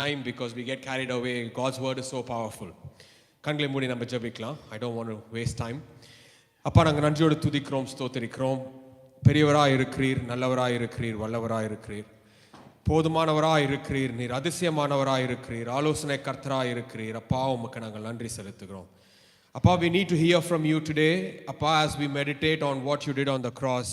time because we get carried away. God's word is so powerful. கண்களை மூடி நம்ம ஜெபிக்கலாம். I don't want to waste time. அப்பா, நாங்கள் நன்றியோடு துதிக்கிறோம், ஸ்தோத்திரிக்கிறோம். பெரியவராய் இருக்கிறீர், நல்லவராய் இருக்கிறீர், வல்லவராய் இருக்கிறீர், போதுமானவராய் இருக்கிறீர், நீர் அதிசயமானவராய் இருக்கிறீர், ஆலோசனை கர்த்தராய் இருக்கிறீர். அப்பா, உமக்கு நாங்கள் நன்றி செலுத்துகிறோம். அப்பா, we need to hear from you today. அப்பா, as we meditate on what you did on the cross.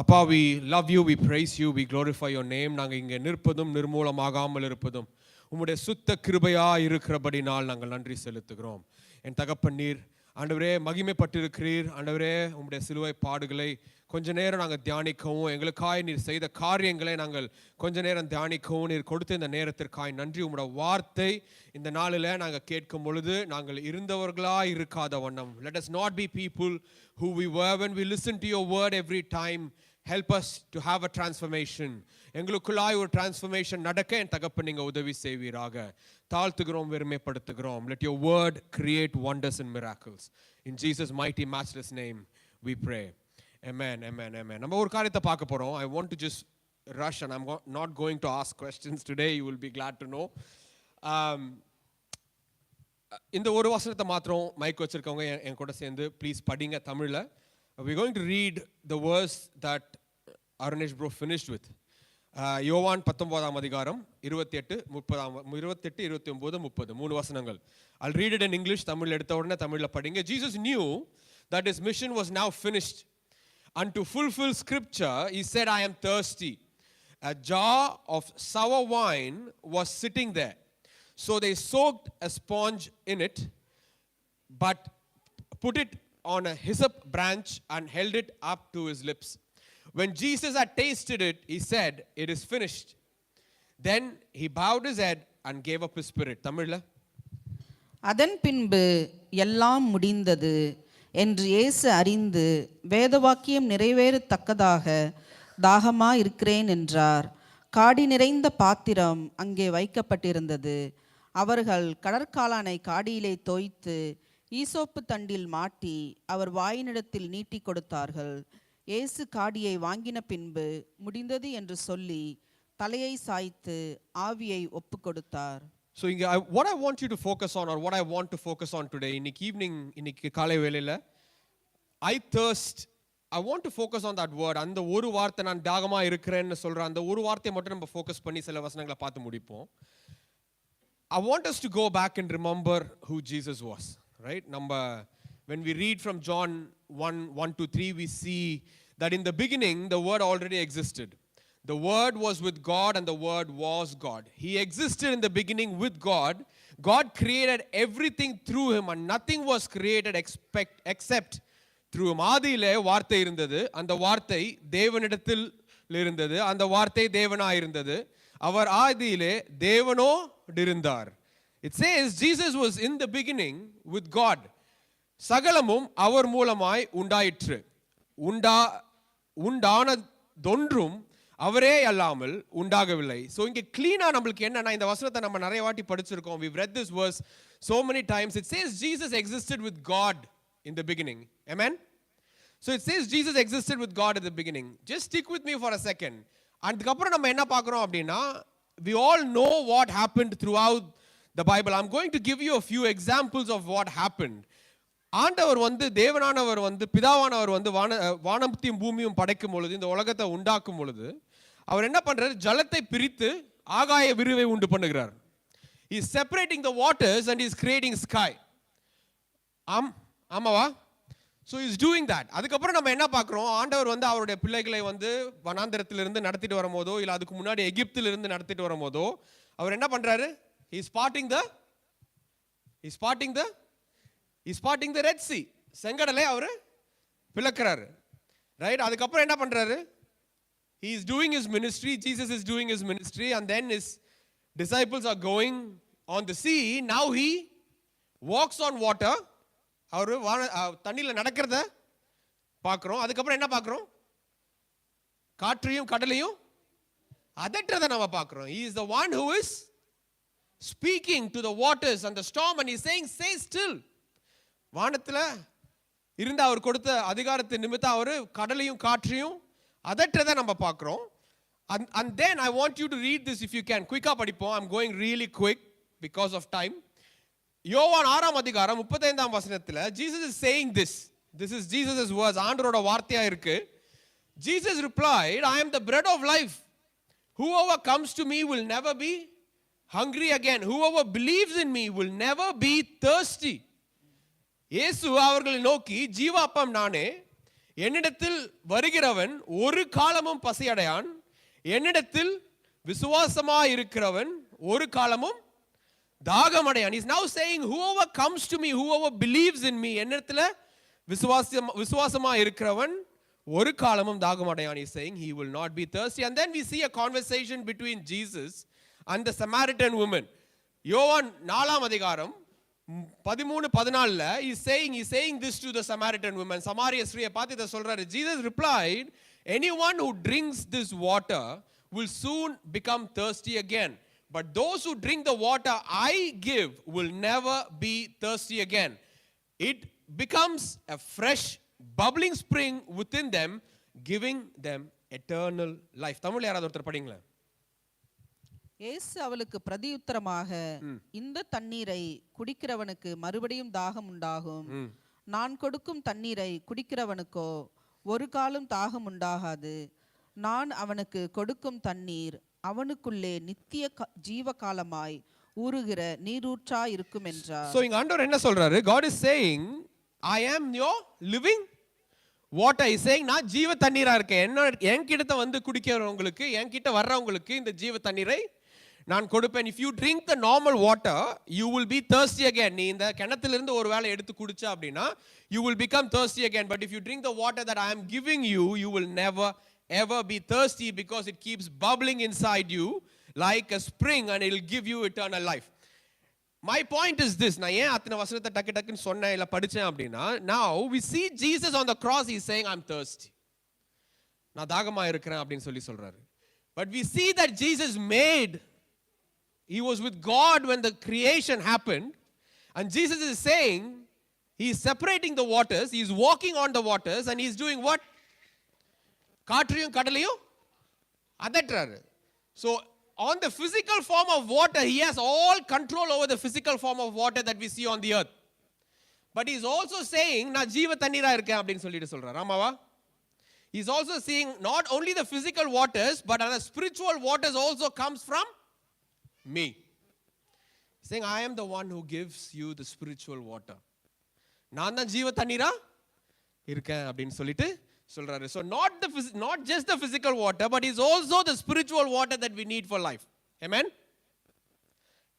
அப்பா, we love you, we praise you, we glorify your name. நாங்கள் இங்கே நிற்பதும் நிர்மூலமாகாமல் இருப்பதும் உம்முடைய சுத்த கிருபையாக இருக்கிறபடினால் நாங்கள் நன்றி செலுத்துகிறோம். என் தகப்பன் நீர் ஆண்டவரே மகிமைப்பட்டிருக்கிறீர். ஆண்டவரே, உம்முடைய சிலுவை பாடுகளை கொஞ்ச நேரம் நாங்கள் தியானிக்கவும், எங்களுக்காய் நீர் செய்த காரியங்களை நாங்கள் கொஞ்ச நேரம் தியானிக்கவும் நீர் கொடுத்த இந்த நேரத்திற்காய் நன்றி. உம்முடைய வார்த்தை இந்த நாளில் நாங்கள் கேட்கும் பொழுது நாங்கள் இருந்தவர்களாக இருக்காத வண்ணம், let us not be people who we were when we listen to your word every time. Help us to have a transformation. எங்களுக்குள்ளாய் ஒரு டிரான்ஸ்ஃபர்மேஷன் நடக்க என் தகப்பன் நீங்கள் உதவி செய்வீராக. தாழ்த்துகிறோம், வெறுமைப்படுத்துகிறோம். Let your word create wonders and miracles. In Jesus' mighty matchless name we pray. Amen, amen, amen. நம்ம ஒரு காரியத்தை பார்க்க போகிறோம். I want to just rush and I'm not going to ask questions today. You will be glad to know. இந்த ஒரு வசனத்தை மாத்திரம் mic வச்சிருக்கவங்க என் கூட சேர்ந்து ப்ளீஸ் படிங்க தமிழில். We're going to read the verse that Arunesh bro finished with. யோவான் 19ஆம் அதிகாரம் 28, 29, 30 மூணு வசனங்கள். I'll read it in English. Tamil எடுத்த உடனே தமிழில் படிங்க. Jesus knew that his mission was now finished. And to fulfill scripture, he said, I am thirsty. A jar of sour wine was sitting there. So they soaked a sponge in it, but put it on a hyssop branch and held it up to his lips. When Jesus had tasted it, he said, it is finished. Then he bowed his head and gave up his spirit. தமிழ்ல, அதன் பின்பு எல்லாம் முடிந்தது என்று இயேசு அறிந்து வேதவாக்கியம் நிறைவேறத்தக்கதாக தாகமா இருக்கிறேன் என்றார். காடி நிறைந்த பாத்திரம் அங்கே வைக்கப்பட்டிருந்தது. அவர்கள் கடற்காளானை காடியிலே தோய்த்து ஈசோப்பு தண்டில் மாட்டி அவர் வாயினிடத்தில் நீட்டி கொடுத்தார்கள். இயேசு காடியை வாங்கின பின்பு முடிந்தது என்று சொல்லி தலையை சாய்த்து ஆவியை ஒப்பு கொடுத்தார். So what I want you to focus on, or what I want to focus on today, இன்னைக்கு காலை வேளையில, I thirst, I want to focus on that word. அந்த ஒரு வார்த்தை, நான் தாகமா இருக்கிறேன்னு சொல்ற அந்த ஒரு வார்த்தையை மட்டும் நம்ம ஃபோக்கஸ் பண்ணி சில வசனங்களை பார்த்து முடிப்போம். I want us to go back and remember who Jesus was, right? When we read from John 1:1-3, we see that in the beginning the word already existed. The word was with God and the word was God. He existed in the beginning with God. God created everything through him and nothing was created except through him. ஆதியிலே வார்த்தை இருந்தது, அந்த வார்த்தை தேவனிடத்தில் இருந்தது, அந்த வார்த்தை தேவனாய் இருந்தது, அவர் ஆதியிலே தேவனோடு இருந்தார். It says Jesus was in the beginning with God. சகலமும் அவர் மூலமாய் உண்டாயிற்று. உண்டானதொன்றும் அவரே அல்லாமல் உண்டாகவில்லை. ஸோ இங்கே கிளீனாக நம்மளுக்கு என்னன்னா, இந்த வசனத்தை நம்ம நிறைய வாட்டி படிச்சிருக்கோம். We've read this verse so many times. It says Jesus existed with God in the beginning. Amen? So it says Jesus existed with God at the beginning. Just stick with me for a second. அதுக்கப்புறம் நம்ம என்ன பார்க்குறோம் அப்படின்னா, we all know what happened throughout the Bible. I'm going to give you a few examples of what happened. ஆண்டவர் தேவனானவர் பிதாவானவர் வானத்தையும் பூமியும் படைக்கும் பொழுது, இந்த உலகத்தை உண்டாக்கும் பொழுது, அவர் என்ன பண்றாரு? ஜலத்தை பிரித்து ஆகாய விரிவை உண்டு பண்ணுகிறார். He is separating the waters and he is creating sky. ஆமாவா? So he is doing that. அதுக்கப்புறம் நம்ம என்ன பார்க்குறோம்? ஆண்டவர் அவருடைய பிள்ளைகளை வனாந்தரத்திலிருந்து நடத்திட்டு வரும்போதோ, இல்லை அதுக்கு முன்னாடி எகிப்திலிருந்து நடத்திட்டு வரும்போதோ, அவர் என்ன பண்றாரு? He is parting the Red Sea. செங்கடலை அவர் பிளக்கிறாரு. ரைட்? அதுக்கப்புறம் என்ன பண்றாரு? He is doing his ministry. Jesus is doing his ministry, and then his disciples are going on the sea. Now he walks on water. அவர் தண்ணியில் நடக்கிறத பார்க்குறோம். அதுக்கப்புறம் என்ன பார்க்குறோம்? காற்றையும் கடலையும் அதற்றதை நம்ம பார்க்குறோம். He is the one who is speaking to the waters and the storm, and he is saying, say still. வானத்தில் இருந்து அவர் கொடுத்த அதிகாரத்தை நிமித்தம் அவர் கடலையும் காற்றையும் அதற்றதை நம்ம பார்க்குறோம். And then I want you to read this if you can. Quick up படிப்போம். I'm going really quick because of time. யோவான் 6ஆம் அதிகாரம் 35ஆம் வசனத்துல Jesus is saying this. This is Jesus' words. ஆண்டவரோட வார்த்தையா இருக்கு. Jesus replied, I am the bread of life. Whoever comes to me will never be hungry again. Whoever believes in me will never be thirsty. இயேசு அவர்களை நோக்கி ஜீவ அப்பம் நானே, என்னிடத்தில் வருகிறவன் ஒரு காலமும் பசியடையான், என்னிடத்தில் விசுவாசமாய் இருக்கிறவன் ஒரு காலமும் தாகமடையான். He is now saying whoever comes to me, whoever believes in me, என்னிடத்தில் விசுவாசமாய் இருக்கிறவன் ஒரு காலமும் தாகமடையான். He is saying he will not be thirsty. And then we see a conversation between Jesus and the Samaritan woman. யோவான் 4ஆம் அதிகாரம் 13-14ல he is saying this to the Samaritan woman. சமாரிய ஸ்திரியை பார்த்து இதை சொல்றாரு. Jesus replied, anyone who drinks this water will soon become thirsty again. But those who drink the water I give will never be thirsty again. It becomes a fresh bubbling spring within them, giving them eternal life. தமிழ்ல யாராவது ஒருத்தர் படிங்களேன். இயேசு அவளுக்கு பிரதியுத்தரமாக, இந்த தண்ணீரை குடிக்கிறவனுக்கு மறுபடியும் தாகம் உண்டாகும். நான் கொடுக்கும் தண்ணீரை குடிக்கிறவனுக்கோ ஒரு காலம் தாகம் உண்டாகாது. நான் அவனுக்கு கொடுக்கும் தண்ணீர் அவனுக்குள்ளே நித்திய ஜீவ காலமாய் ஊறுகிற நீரூற்றா இருக்கும் என்றார். So இங்க ஆண்டவர் என்ன சொல்றாரு? God is saying, I am your living water. Is saying நான் ஜீவ தண்ணீரா இருக்கேன். என்கிட்ட வந்து குடிக்கிறவங்களுக்கு, என்கிட்ட வர்றவங்களுக்கு இந்த ஜீவ தண்ணீரை நான் கொடுப்பேன். If you drink the normal water, you will be thirsty again. நீ இந்த கிணத்திலிருந்து ஒரு வேளை எடுத்து குடிச்ச அப்படின்னா you will become thirsty again. But if you drink the water that I am giving you, you will never ever be thirsty, because it keeps bubbling inside you like a spring and it will give you eternal life. My point is this. நான் ஏன் அத்தனை வசனத்தை டக்குன்னு சொன்னேன் இல்ல படிச்சேன் அப்படின்னா, now we see Jesus on the cross. He is saying I'm thirsty. நான் தாகமா இருக்கிறேன் அப்படின்னு சொல்றாரு. But we see that Jesus he was with God when the creation happened, and Jesus is saying he is separating the waters, he is walking on the waters, and he is doing what? காற்றையும் கடலையும் அதட்டுறாரு. So on the physical form of water, he has all control over the physical form of water that we see on the earth. But he is also saying நான் ஜீவ தண்ணீரா இருக்கேன் அப்படின்னு சொல்றாரு. ஆமாவா? He is also saying not only the physical waters, but the spiritual waters also comes from me. Saying I am the one who gives you the spiritual water. நான் தான் ஜீவ தண்ணீரா இருக்கேன் அப்படின்னு சொல்லிட்டு சொல்றாரு. So not just the physical water, but is also the spiritual water that we need for life. Amen.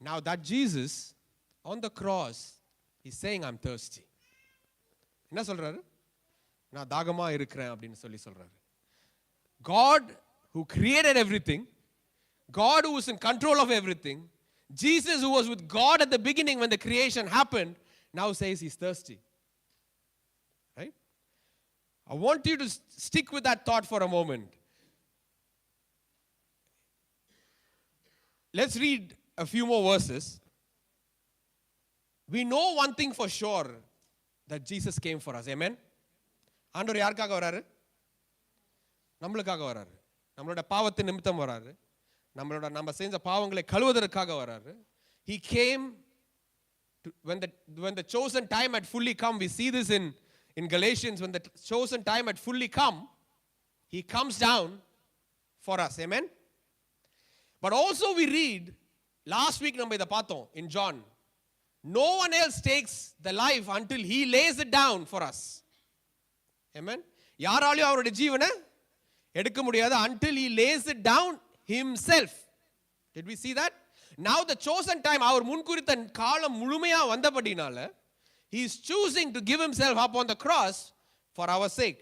Now that Jesus on the cross is saying I'm thirsty. என்ன சொல்றாரு? நான் தாகமா இருக்கிறேன் அப்படின்னு சொல்றாரு. God who created everything, God who is in control of everything, Jesus who was with God at the beginning when the creation happened, now says he's thirsty. Right? I want you to stick with that thought for a moment. Let's read a few more verses. We know one thing for sure, that Jesus came for us. Amen. ஆண்டவர் யாருக்காக வராரு? நம்மளுக்காக வராரு. நம்மளோட பாவத்தின் நிமித்தம் வராரு. நம்ம செஞ்ச பாவங்களை கழுவுவதற்காக வராரு. He came to, when the chosen time had fully come. We see this in Galatians. When the chosen time had fully come, he comes down for us. Amen. But also we read, last week நம்ம இதை பார்த்தோம் in John, no one else takes the life until he lays it down for us. Amen. யாராலையும் அவருடைய ஜீவனை எடுக்க முடியாது until he lays it down himself. Did we see that? Now the chosen time, அவர் முன்குறித்த காலம் முழுமையா வந்தபடினால he is choosing to give himself up on the cross for our sake.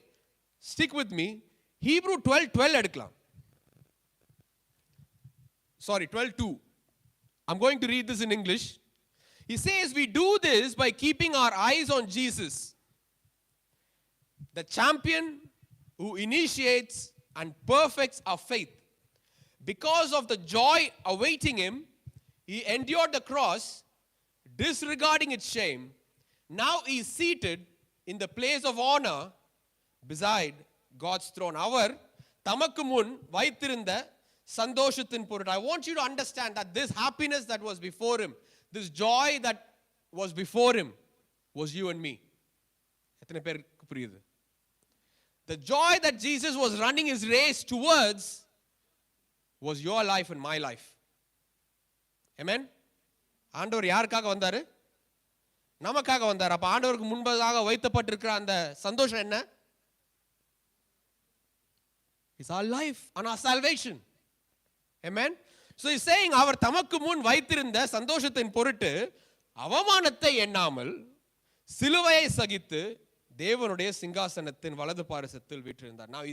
Stick with me. Hebrew 12:12 எடுக்கலாம். Sorry, 12:2. I'm going to read this in English. He says we do this by keeping our eyes on Jesus, the champion who initiates and perfects our faith. Because of the joy awaiting him, he endured the cross, disregarding its shame. Now he is seated in the place of honor beside God's throne. அவர் தமக்கு முன் வைத்திருந்த சந்தோஷத்தின் பொருட்டு. I want you to understand that this happiness that was before him, this joy that was before him, was you and me. எத்தனை பேருக்கு புரியுது? The joy that Jesus was running his race towards was your life and my life. Amen. ஆண்டவர் யாருக்காக வந்தாரு? நமக்காக வந்தார். அப்ப ஆண்டவருக்கு முன்பதாக வைக்கப்பட்டிருக்கிற அந்த சந்தோஷம் என்ன? It's our life and our salvation. Amen. So he's saying அவர் தமக்கு முன் வைத்திருந்த சந்தோஷத்தின் பொருட்டு அவமானத்தை எண்ணாமல் சிலுவையை சகித்து தேவனுடைய சிங்காசனத்தின் வலது பாரிசத்தில் வீற்றிருந்தார். Now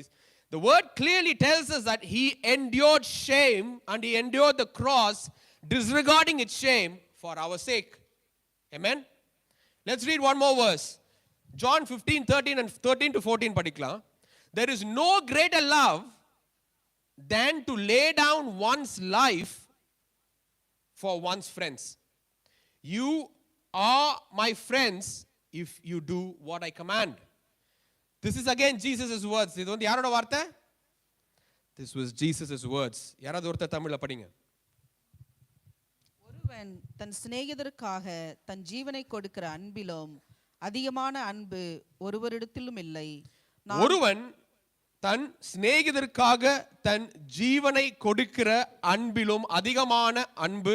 the word clearly tells us that he endured shame and he endured the cross, disregarding its shame for our sake. Amen. Let's read one more verse. John 15:13 and 13 to 14 படிக்கலாம். There is no greater love than to lay down one's life for one's friends. You are my friends if you do what I command. This is again Jesus' words. இது வந்து யாரோட வார்த்தை? This was Jesus' words. யாராவது ஒருத்தர் தமிழ்ல படிங்க. ஒருவன் தன் சிநேகிதருக்காக தன் ஜீவனை கொடுக்கிற அன்பிலும் அதிகமான அன்பு ஒருவரிடத்திலும் இல்லை. ஒருவன் தன் சிநேகிதருக்காக தன் ஜீவனை கொடுக்கிற அன்பிலும் அதிகமான அன்பு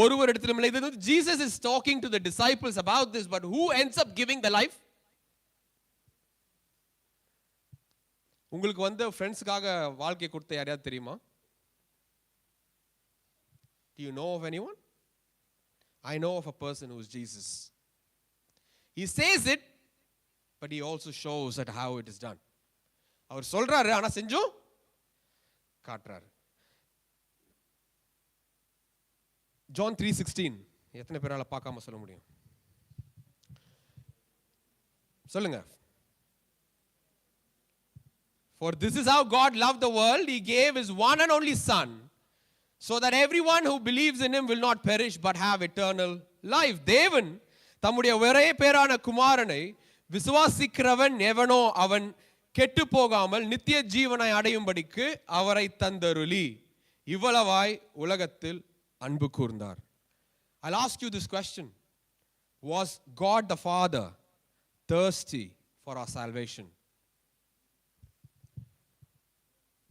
ஒருவரிடத்திலும் இல்லை. இது Jesus is talking to the disciples about this, but who ends up giving the life? உங்களுக்கு வந்து ஃப்ரெண்ட்ஸ்க்காக வாழ்க்கை கொடுத்த யாரையாவது தெரியுமா? Do you know of anyone? I know of a person who is Jesus. He says it, but he also shows that how it is done. அவர் சொல்றாரு, ஆனா செஞ்சும் காட்டுறாரு. John 3:16 எத்தனை பேரால பார்க்காம சொல்ல முடியும்? சொல்லுங்க. For this is how God loved the world, he gave his one and only son, so that everyone who believes in him will not perish but have eternal life. தேவன் தம்முடைய ஒரே பேரான குமாரனை விசுவாசிக்கிறவன் எவனோ அவன் கெட்டு போகாமல் நித்திய ஜீவனை அடையும்படிக்கு அவரை தந்தருளி இவ்வளவாய் உலகத்தில் அன்பு கூர்ந்தார். I'll ask you this question. Was God the Father thirsty for our salvation?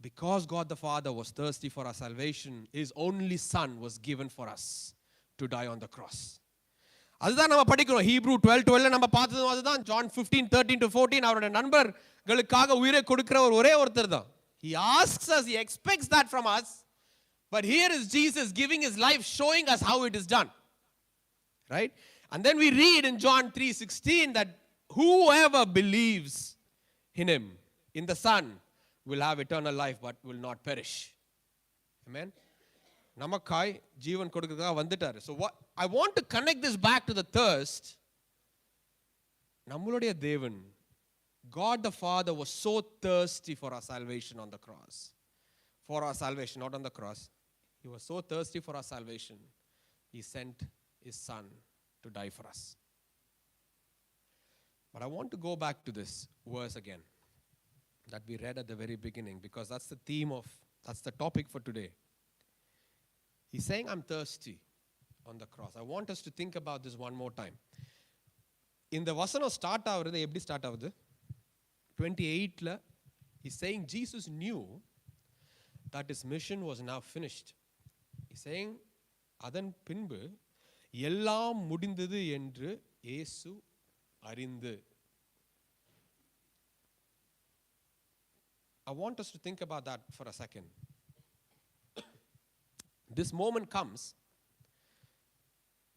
Because God the Father was thirsty for our salvation, his only son was given for us to die on the cross. அதுதான் நம்ம படிக்கிறோம். Hebrew 12:12 நம்ம பார்த்ததும் அதுதான். John 15:13 to 14 அவருடைய நண்பர்களுக்காக உயிரை கொடுக்கிற ஒரே ஒருத்தர் தான். He asks us, he expects that from us. But here is Jesus giving his life, showing us how it is done. Right? And then we read in John 3:16 that whoever believes in him, in the Son, will have eternal life but will not perish. Amen. நமக்காய் ஜீவன் கொடுக்கிறதுக்காக வந்துட்டாரு. So what I want to connect this back to the thirst. நம்மளுடைய தேவன், God the Father was so thirsty for our salvation on the cross. For our salvation, not on the cross. He was so thirsty for our salvation. He sent his son to die for us. But I want to go back to this verse again that we read at the very beginning, because that's the theme of, that's the topic for today. He's saying, I'm thirsty on the cross. I want us to think about this one more time. இந்த வசனம் start ஆகுறது எப்படி start ஆகுது? 28ல he's saying Jesus knew that his mission was now finished. He's saying அதன் பின்பு எல்லாம் முடிந்தது என்று இயேசு அறிந்து. I want us to think about that for a second. This moment comes.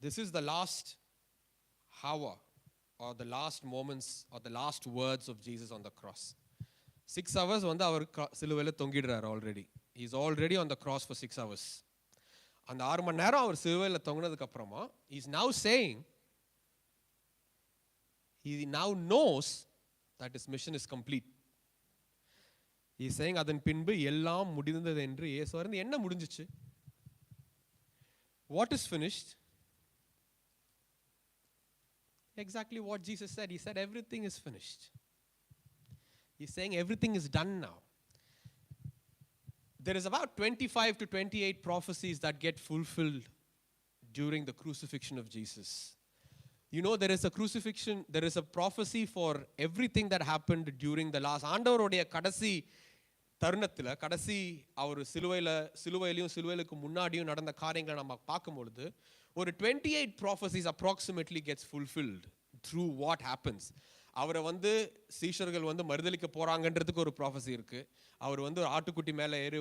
This is the last hour or the last moments or the last words of Jesus on the cross. 6 hours வந்து அவர் சிலுவையில தொங்கிடுறார் already. He is already on the cross for 6 hours. அந்த 6 மணி நேரம் அவர் சிலுவையில தொங்கினதுக்கு அப்புறமா he is now saying, he now knows that his mission is complete. He is saying அதன் பின்பு எல்லாம் முடிந்தது என்று இயேசு அறிந்து. என்ன முடிஞ்சிச்சு? What is finished? Exactly what Jesus said. He said everything is finished. He's saying everything is done now. there is about 25 to 28 prophecies that get fulfilled during the crucifixion of Jesus. You know, there is a crucifixion, there is a prophecy for everything that happened during the last. ஆண்டவருடைய கடைசி தருணத்தில், கடைசி அவர் சிலுவையிலையும் சிலுவையிலுக்கு முன்னாடியும் நடந்த காரியங்களை நம்ம பார்க்கும்பொழுது ஒரு 28 prophecies approximately gets fulfilled through what happens. அவரை சீஷர்கள் மறுதலிக்க போறாங்கன்றதுக்கு ஒரு ப்ராஃபஸி இருக்கு. அவர் ஒரு ஆட்டுக்குட்டி மேலே ஏறி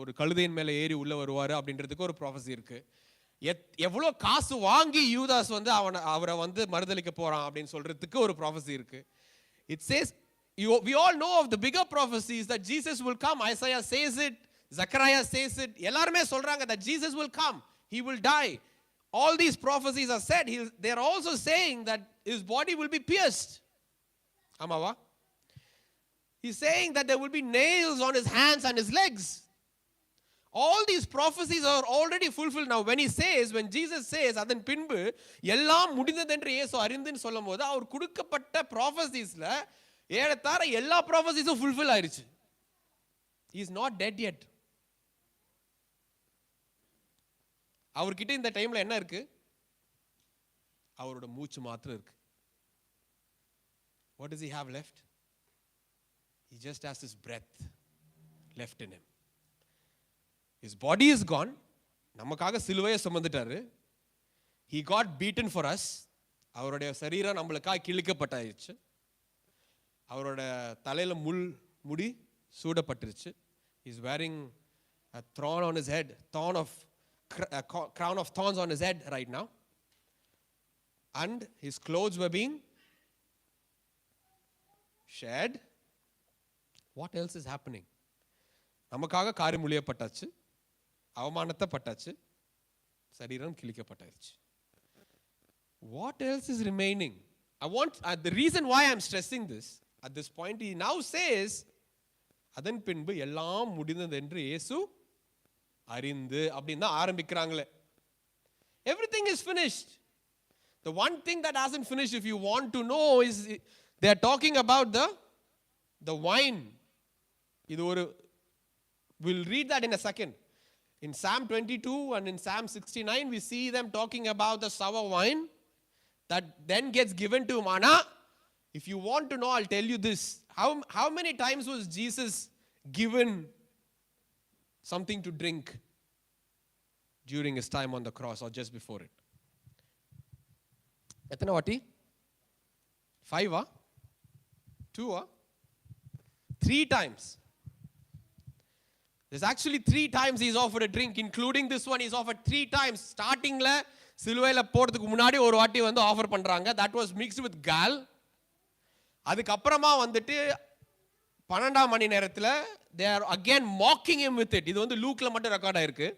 ஒரு கழுதையின் மேலே ஏறி உள்ள வருவார் அப்படின்றதுக்கு ஒரு ப்ராஃபஸி இருக்கு. எவ்வளோ காசு வாங்கி யூதாஸ் அவரை மறுதலிக்க போறான் அப்படின்னு சொல்றதுக்கு ஒரு ப்ராஃபஸி இருக்கு. It says, we all know of the bigger prophecies that Jesus will come. Isaiah says it, Zechariah says it. எல்லாருமே சொல்றாங்க that Jesus will come, he will die. All these prophecies are said. They are also saying that his body will be pierced. Amava. He's saying that there will be nails on his hands and his legs. All these prophecies are already fulfilled now. When Jesus says, அதன் பின்பு எல்லாம் முடிந்தது என்று இயேசு அறிந்துன்னு சொல்லும்போது அவர் கொடுக்கப்பட்ட ப்ராஃபஸிஸ்ல ஏறத்தாழ எல்லா ப்ராஃபஸிஸும் ஃபுல்ஃபில் ஆயிருச்சு. He is not dead yet. அவர்கிட்ட இந்த டைம்ல என்ன இருக்கு? அவரோட மூச்சு மாத்திரம் இருக்கு. What does he have left? He just has his breath left in him. His body is gone. நமக்காக சிலுவையை சுமந்துட்டாரு. He got beaten for us. அவருடைய சரீரம் நம்மளுக்காக கிழிக்கப்பட்டாயிருச்சு. அவரோட தலையில முடி சூடப்பட்டுருச்சு. He is wearing a thorn on his head, crown of thorns on his head right now. And his clothes were being shed. What else is happening? நமக்காக காரி முழியப்பட்டாச்சு, அவமானத்தைப்பட்டாச்சு, சரீரம் கிழிக்கப்பட்டாச்சு. What else is remaining? The reason why I'm stressing this at this point, he now says, அதன் பின்பு எல்லாம் முடிந்தது என்று இயேசு அறிந்து அப்படின்னு தான் ஆரம்பிக்கிறாங்களே. Everything is finished. The one thing that hasn't finished, if you want to know, is they are talking about the wine. We'll read that in a second. In Psalm 22 and in Psalm 69, we see them talking about the sour wine that then gets given to Mana. If you want to know, I'll tell you this. How many times was Jesus given something to drink during his time on the cross or just before it? எத்தனை வாட்டி? 5 2 3 times. There's actually 3 times he's offered a drink, including this one. He's offered 3 times. Startingல சிலுவையில போறதுக்கு முன்னாடி ஒரு வாட்டி offer பண்றாங்க. That was mixed with gall. அதுக்கு அப்புறமா 12 மணி நேரத்துல they are again mocking him with it. இது லூக்ல மட்டும் ரெக்கார்ட் ஆயிருக்கு.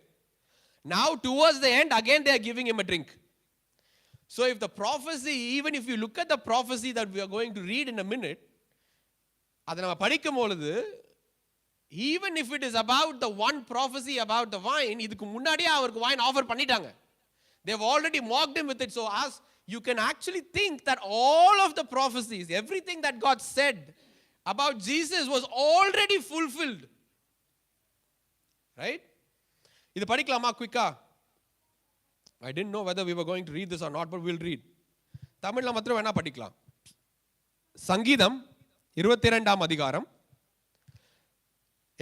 Now towards the end again they are giving him a drink. So if the prophecy, even if you look at the prophecy that we are going to read in a minute, அதை நம்ம படிக்கும் பொழுது, even if it is about the one prophecy about the wine, இதுக்கு முன்னாடியே அவருக்கு wine offer பண்ணிட்டாங்க. They've already mocked him with it. So as you can actually think that all of the prophecies, everything that God said about Jesus was already fulfilled. Right? இது படிக்கலாமா குயிக்கா? I didn't know whether we were going to read this or not, but we'll read. தமிழ்ல மாத்திரம் வேணா படிக்கலாம். சங்கீதம் 22ஆம் அதிகாரம்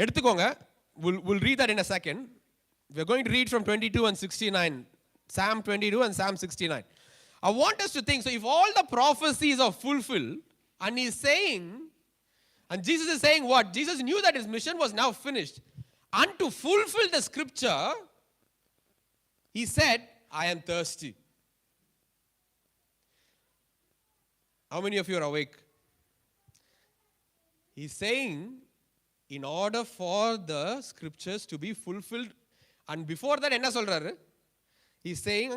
எடுத்துக்கோங்க. We'll read that in a second. We're going to read from 22 and 69. Psalm 22 and Psalm 69. I want us to think, so if all the prophecies are fulfilled, and he's saying, and Jesus is saying what? Jesus knew that his mission was now finished. And to fulfill the scripture, he said, I am thirsty. How many of you are awake? He's saying, in order for the scriptures to be fulfilled, and before that என்ன சொல்றாரு? He's saying,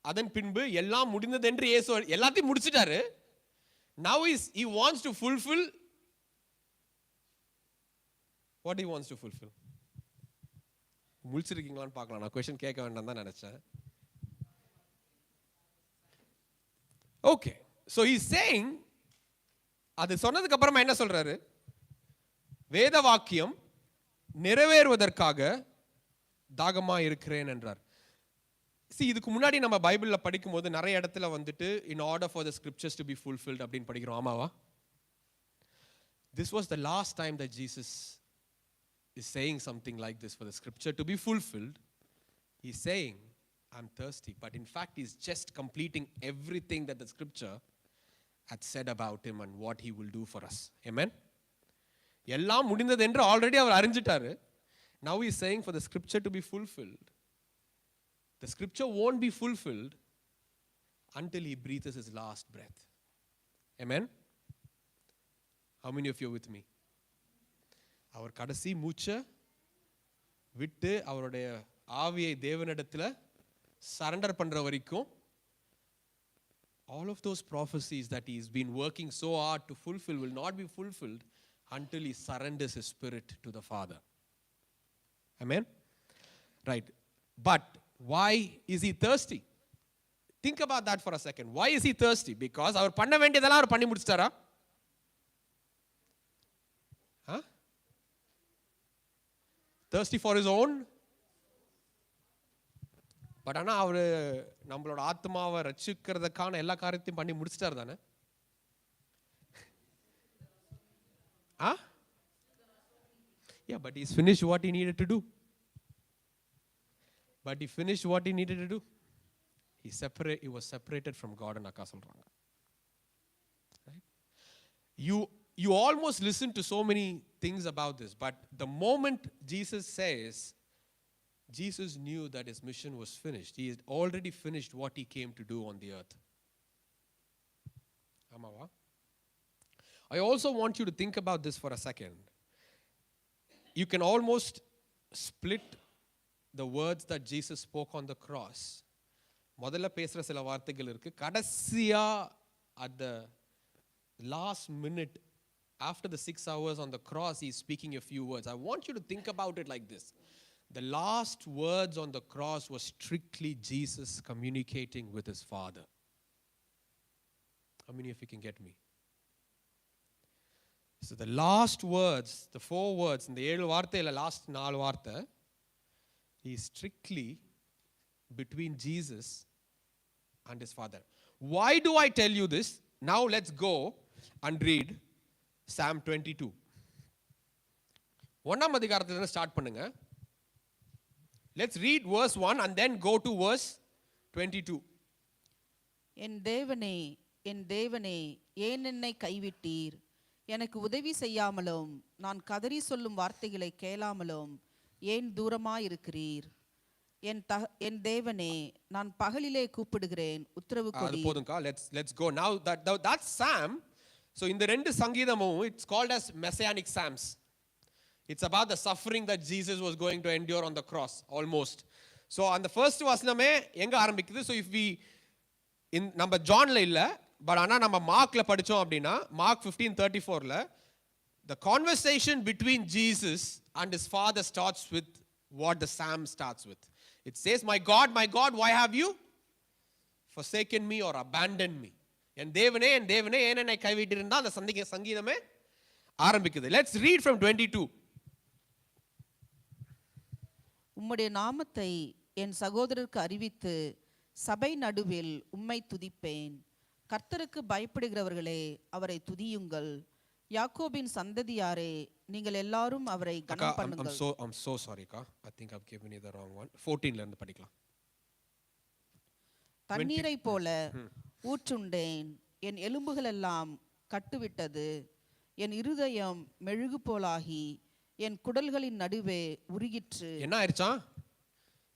அதன் பின்பு எல்லாம் முடிந்தது என்று இயேசு எல்லாத்தையும் முடிச்சிட்டாரு. Now he wants to fulfill what he wants to fulfill. முடிச்சிருக்கீங்களான்னு பார்க்கலாம். நான் क्वेश्चन கேட்க வேண்டாம் தான் நினைச்சேன். Okay, so he's saying, அது சொன்னதுக்கு அப்புறமா என்ன சொல்றாரு? வேத வாக்கியம் நிறைவேறுவதற்காக தாகமா இருக்கிறேன் என்றார். இதுக்கு முன்னாடி நம்ம பைபிள்ல படிக்கும்போது நிறைய இடத்துல வந்துட்டு in order for the scriptures to be fulfilled அப்படின்னு படிக்கிறோம். ஆமாவா? This was the last time that Jesus is saying something like this. For the scripture to be fulfilled, he's saying, I'm thirsty. But in fact, he's just completing everything that the scripture had said about him and what he will do for us. Amen? எல்லாம் முடிந்தது என்று already our அறிஞ்சிட்டாரு. Now he's saying for the scripture to be fulfilled, the scripture won't be fulfilled until he breathes his last breath. Amen? How many of you are with me? அவர் கடைசி மூச்சை விட்டு அவருடைய ஆவியை தேவனிடத்தில் surrender பண்ற வரைக்கும் all of those prophecies that he's been working so hard to fulfill will not be fulfilled until he surrenders his spirit to the Father. Amen? Right. But why is he thirsty? Think about that for a second. Why is he thirsty? Because அவர் பண்ண வேண்டியதெல்லாம் அவர் பண்ணி முடிச்சிட்டாரா? Thirsty for his own? But ஆனால் அவர் நம்மளோட ஆத்மாவை ரட்சிக்கிறதுக்கான எல்லா காரியத்தையும் பண்ணி முடிச்சிட்டார் தானே? Yeah, but he's finished what he needed to do. But he finished what he needed to do. He was separated from God and akka சொல்றாங்க. Right? You almost listen to so many things about this, but the moment Jesus says, Jesus knew that his mission was finished. He had already finished what he came to do on the earth. Amava? I also want you to think about this for a second. You can almost split the words that Jesus spoke on the cross. முதல்ல பேசுற சில வார்த்தைகள் இருக்கு. கடைசியா at the last minute after the 6 hours on the cross he is speaking a few words. I want you to think about it like this. The last words on the cross was strictly Jesus communicating with his Father. How many of you can get me? So the last words, the 4 words, in the 7 வார்த்தையில last 4 வார்த்தை, he is strictly between Jesus and his Father. Why do I tell you this? Now let's go and read Psalm 22. 1ஆம் அதிகாரத்துல start பண்ணுங்க. Let's read verse 1 and then go to verse 22. என் தேவனே, என் தேவனே, ஏன் என்னை கைவிட்டீர்? எனக்கு உதவி செய்யாமலும் நான் கதறி சொல்லும் வார்த்தைகளை கேளாமலும் ஏன் தூரமாயிருக்கிறீர்? என் தேவனே, நான் பகலிலே கூப்பிடுகிறேன், உத்தரவு கொடி. போதும்க்கா. Let's go now. That psalm, so இந்த ரெண்டு சங்கீதமும் it's called as messianic psalms. It's about the suffering that Jesus was going to endure on the cross, almost. So on the first வசனமே எங்க ஆரம்பிக்குது? So if we நம்ம ஜான்ல இல்ல, but ஆனா நம்ம மார்க்ல படிச்சோம் அப்படின்னா mark 15:34ல the conversation between Jesus and his Father starts with what the psalm starts with. It says, my God, why have you forsaken me or abandoned me? என் தேவனே, என் தேவனே, ஏன் என்னை கைவிட்டிருந்தா அந்த சங்கீதமே ஆரம்பிக்குது. Let's read from 22. உம்முடைய நாமத்தை என் சகோதரருக்கு அறிவித்து சபை நடுவில் உம்மை துதிப்பேன். கர்த்தருக்கு பயப்படுகிறவர்களே அவரை துதியுங்கள். யாக்கோபின் சந்ததியாரே நீங்கள் எல்லாரும் அவரை கனம் பண்ணுங்கள். I'm so sorry அக்கா. I think I've given you the wrong one. 14ல இருந்து படிக்கலாம். தண்ணீரை போல ஊற்றுண்டேன், என் எலும்புகள் எல்லாம் கட்டுவிட்டது, என் இருதயம் மெழுகு போலாகி என் குடல்களின் நடுவே உருகிற்று. என்ன ஆயிடுச்சா?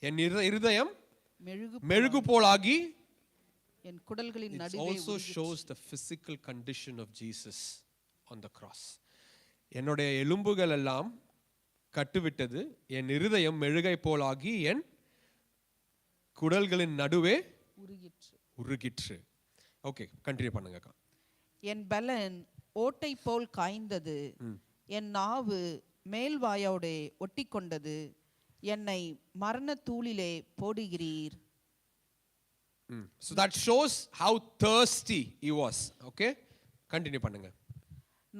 என் இருதயம் மெழுகு போலாகி என் குடல்களின் நடுவே. It also shows the physical condition of Jesus on the cross. என்னுடைய எலும்புகள் எல்லாம் கட்டுவிட்டது, என் இருதயம் மெழுகை போலாகி என் குடல்களின் நடுவே உருகிற்று. ஓகே, கண்டினியூ பண்ணுங்க அக்கா. என் பலன் ஓட்டை போல் காய்ந்தது, என் நாவு மேல் வாயோடு ஒட்டி கொண்டது, என்னை மரண தூளிலே போடுகிறீர். So that shows how thirsty he was. Okay, continue பண்ணுங்க.